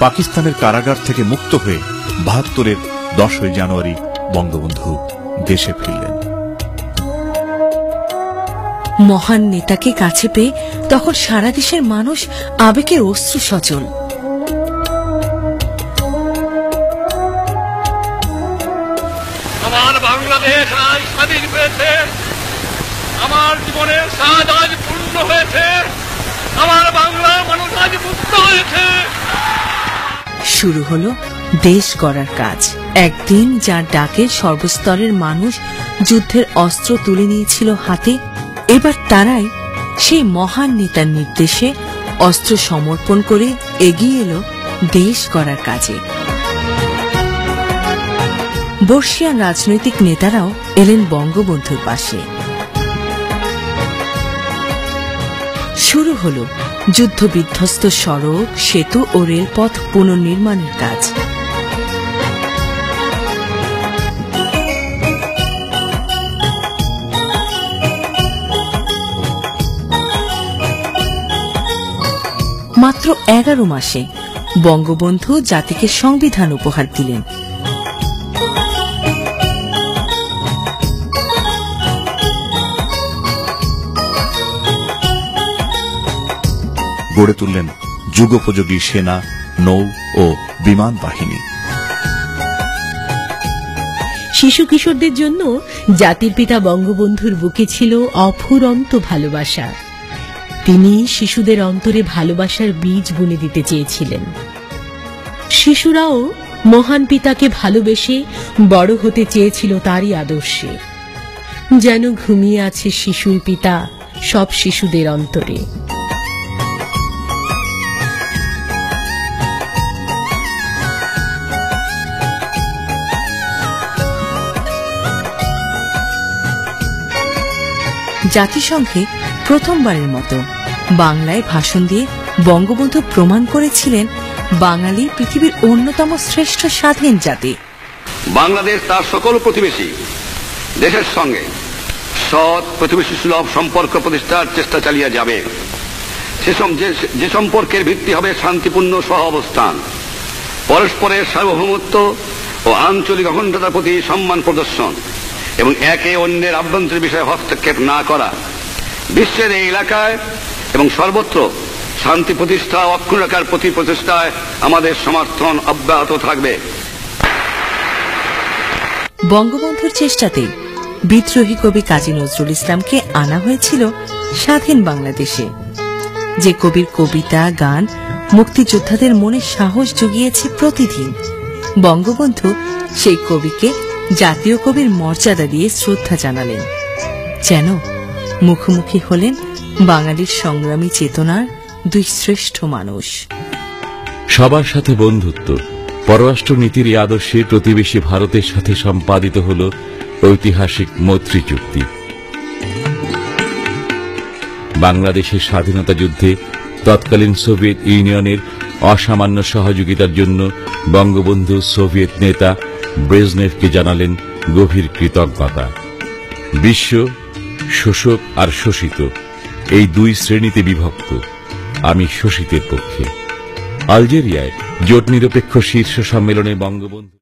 পাকিস্তানের কারাগার থেকে মুক্ত হয়ে ৭২-এর ১০ই জানুয়ারি বঙ্গবন্ধু দেশে ফিরলেন। মহান নেতাকে কাছে পেয়ে তখন সারা দেশের মানুষ আবেগে অশ্রু সজল। আমার বাংলাদেশ আজ স্বাধীন হয়েছে, আমার জীবনের স্বাদ আজ পূর্ণ হয়েছে, আমার বাংলার মানুষ আজ মুক্ত হয়েছে। শুরু হলো দেশ গড়ার কাজ। একদিন যার ডাকে সর্বস্তরের মানুষ যুদ্ধের অস্ত্র তুলে নিয়েছিল হাতে, এবার তারাই সেই মহান নেতার নির্দেশে অস্ত্র সমর্পণ করে এগিয়ে এলো দেশ গড়ার কাজে। বর্ষিয়ান রাজনৈতিক নেতারাও এলেন বঙ্গবন্ধুর পাশে। শুরু হলো যুদ্ধ বিধ্বস্ত সড়ক, সেতু ও রেলপথ পুনর্নির্মাণের কাজ। মাত্র ১১ মাসে বঙ্গবন্ধু জাতিকে সংবিধান উপহার দিলেন। গড়ে তুললেন যুগোপযোগী সেনা, নৌ ও বিমান বাহিনী। শিশু কিশোরদের জন্য জাতির পিতা বঙ্গবন্ধুর বুকে ছিল অফুরন্ত ভালোবাসা। তিনি শিশুদের অন্তরে ভালোবাসার বীজ বুনে দিতে চেয়েছিলেন। শিশুরাও মহান পিতাকে ভালোবেসে বড় হতে চেয়েছিল তারই আদর্শে। যেন ঘুমিয়ে আছে শিশুর পিতা সব শিশুদের অন্তরে। জাতিসংঘে প্রথমবারের মতো বাংলায় ভাষণ দিয়ে বঙ্গবন্ধু প্রমাণ করেছিলেন বাঙালি পৃথিবীর অন্যতম শ্রেষ্ঠ স্বাধীন জাতি। বাংলাদেশ তার সকল প্রতিবেশী দেশের সঙ্গে সৎ প্রতিবেশী সুলভ সম্পর্ক প্রতিষ্ঠার চেষ্টা চালিয়ে যাবে। যে সম্পর্কের ভিত্তি হবে শান্তিপূর্ণ সহাবস্থান, পরস্পরের সার্বভৌমত্ব ও আঞ্চলিক অখণ্ডতার প্রতি সম্মান প্রদর্শন এবং একে অন্যের আভ্যন্তরীণ বিষয়ে হস্তক্ষেপ না করা। বিশ্বের এই এলাকায় এবং সর্বত্র শান্তি প্রতিষ্ঠা ও অক্ষুণ্ণ রাখার প্রতি প্রচেষ্টায় আমাদের সমর্থন অব্যাহত থাকবে। বঙ্গবন্ধুর চেষ্টাতে বিদ্রোহী কবি কাজী নজরুল ইসলামকে আনা হয়েছিল স্বাধীন বাংলাদেশে। যে কবির কবিতা, গান মুক্তিযোদ্ধাদের মনে সাহস জুগিয়েছে প্রতিদিন, বঙ্গবন্ধু সেই কবিকে জাতীয় কবির মর্যাদা দিয়ে শ্রদ্ধা জানালেন। যেন মুখোমুখি হলেন বাঙালির সংগ্রামী চেতনার দুই শ্রেষ্ঠ মানুষ। সবার সাথে বন্ধুত্ব, পররাষ্ট্র নীতির এই আদর্শে প্রতিবেশী ভারতের সাথে সম্পাদিত হল ঐতিহাসিক মৈত্রী চুক্তি। বাংলাদেশের স্বাধীনতা যুদ্ধে তৎকালীন সোভিয়েত ইউনিয়নের অসামান্য সহযোগিতার জন্য বঙ্গবন্ধু সোভিয়েত নেতা ব্রেজনেভকে জানালেন গভীর কৃতজ্ঞতা। বিশ্ব শোষক আর শোষিত এই দুই শ্রেণীতে বিভক্ত, আমি শোষিতের পক্ষে। আলজেরিয়ায় জোট নিরপেক্ষ শীর্ষ সম্মেলনে বঙ্গবন্ধু